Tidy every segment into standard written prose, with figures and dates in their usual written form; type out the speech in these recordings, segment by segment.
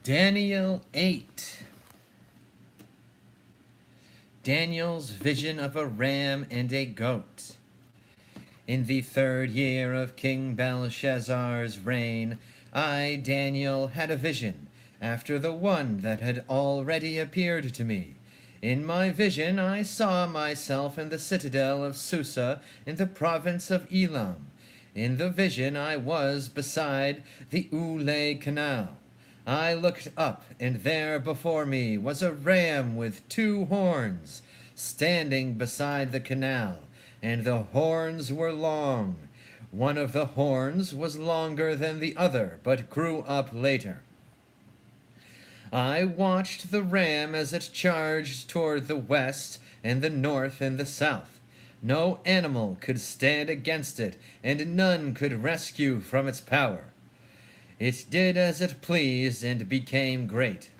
Daniel 8. Daniel's vision of a ram and a goat. In the 3rd year of King Belshazzar's reign, I, Daniel, had a vision, after the one that had already appeared to me. In my vision I saw myself in the citadel of Susa in the province of Elam. In the vision I was beside the Ulai Canal. I looked up, and there before me was a ram with 2 horns, standing beside the canal, and the horns were long. One of the horns was longer than the other, but grew up later. I watched the ram as it charged toward the west and the north and the south. No animal could stand against it, and none could rescue from its power. It did as it pleased and became great.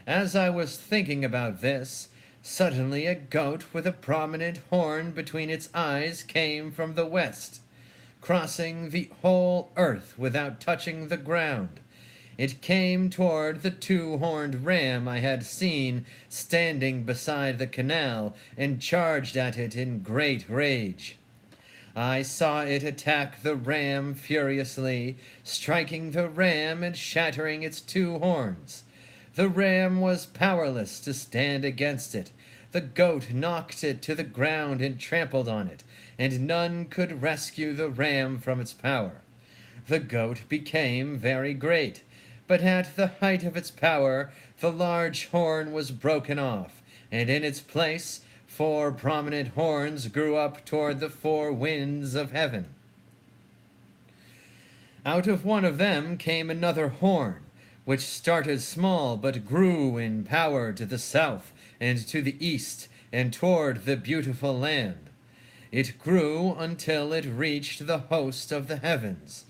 As I was thinking about this, suddenly a goat with a prominent horn between its eyes came from the west, crossing the whole earth without touching the ground. It came toward the 2-horned ram I had seen standing beside the canal and charged at it in great rage. I saw it attack the ram furiously, striking the ram and shattering its 2 horns. The ram was powerless to stand against it. The goat knocked it to the ground and trampled on it, and none could rescue the ram from its power. The goat became very great, but at the height of its power, the large horn was broken off, and in its place 4 prominent horns grew up toward the 4 winds of heaven. Out of one of them came another horn, which started small but grew in power to the south and to the east and toward the beautiful land. It grew until it reached the host of the heavens,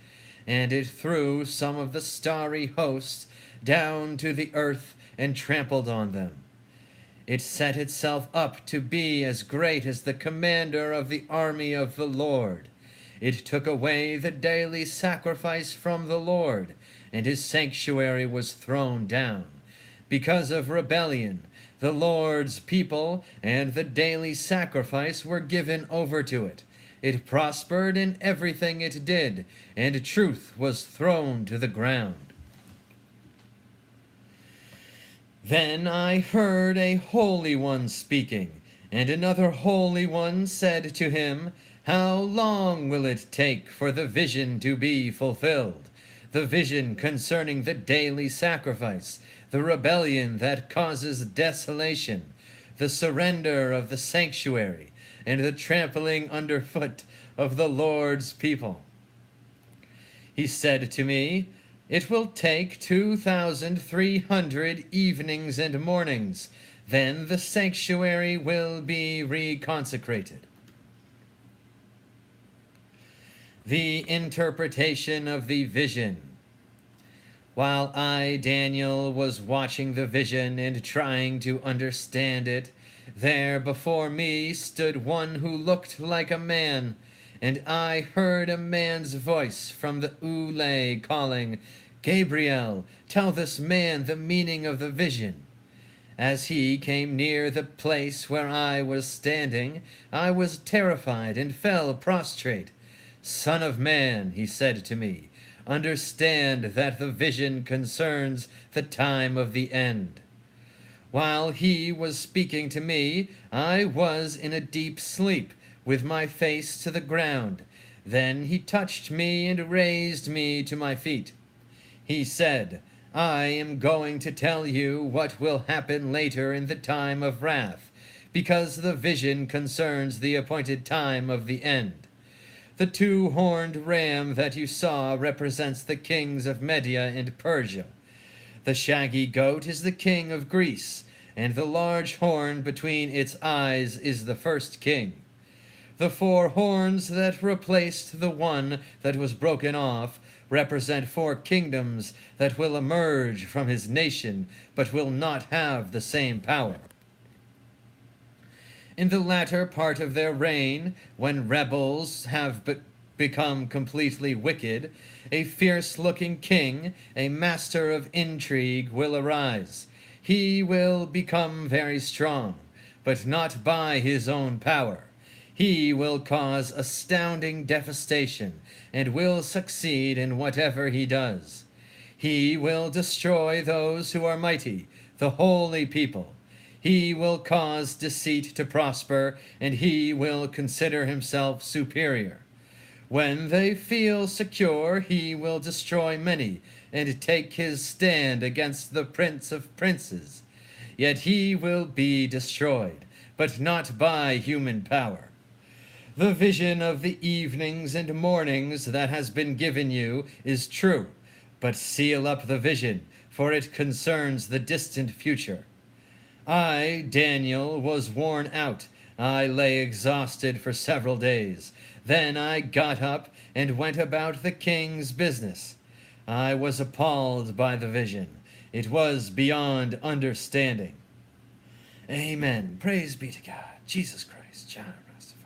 and it threw some of the starry host down to the earth and trampled on them. It set itself up to be as great as the commander of the army of the Lord. It took away the daily sacrifice from the Lord, and his sanctuary was thrown down. Because of rebellion, the Lord's people and the daily sacrifice were given over to it. It prospered in everything it did, and truth was thrown to the ground. Then I heard a holy one speaking, and another holy one said to him, "How long will it take for the vision to be fulfilled? The vision concerning the daily sacrifice, the rebellion that causes desolation, the surrender of the sanctuary, and the trampling underfoot of the Lord's people." He said to me, "It will take 2,300 evenings and mornings. Then the sanctuary will be reconsecrated." The interpretation of the vision. While I, Daniel, was watching the vision and trying to understand it, there before me stood one who looked like a man, and I heard a man's voice from the Ulai calling, "Gabriel, tell this man the meaning of the vision." As he came near the place where I was standing, I was terrified and fell prostrate. "Son of man," he said to me, "understand that the vision concerns the time of the end." While he was speaking to me, I was in a deep sleep, with my face to the ground. Then he touched me and raised me to my feet. He said, "I am going to tell you what will happen later in the time of wrath, because the vision concerns the appointed time of the end. The 2-horned ram that you saw represents the kings of Media and Persia. The shaggy goat is the king of Greece, and the large horn between its eyes is the first king. The 4 horns that replaced the one that was broken off represent 4 kingdoms that will emerge from his nation, but will not have the same power. In the latter part of their reign, when rebels have become completely wicked, a fierce-looking king, a master of intrigue, will arise. He will become very strong, but not by his own power. He will cause astounding devastation and will succeed in whatever he does. He will destroy those who are mighty, the holy people. He will cause deceit to prosper, and he will consider himself superior. When they feel secure, he will destroy many and take his stand against the Prince of Princes. Yet he will be destroyed, but not by human power. The vision of the evenings and mornings that has been given you is true, but seal up the vision, for it concerns the distant future. I, Daniel, was worn out. I lay exhausted for several days. Then I got up and went about the king's business. I was appalled by the vision. It was beyond understanding. Amen. Praise be to God. Jesus Christ. John Rastafari.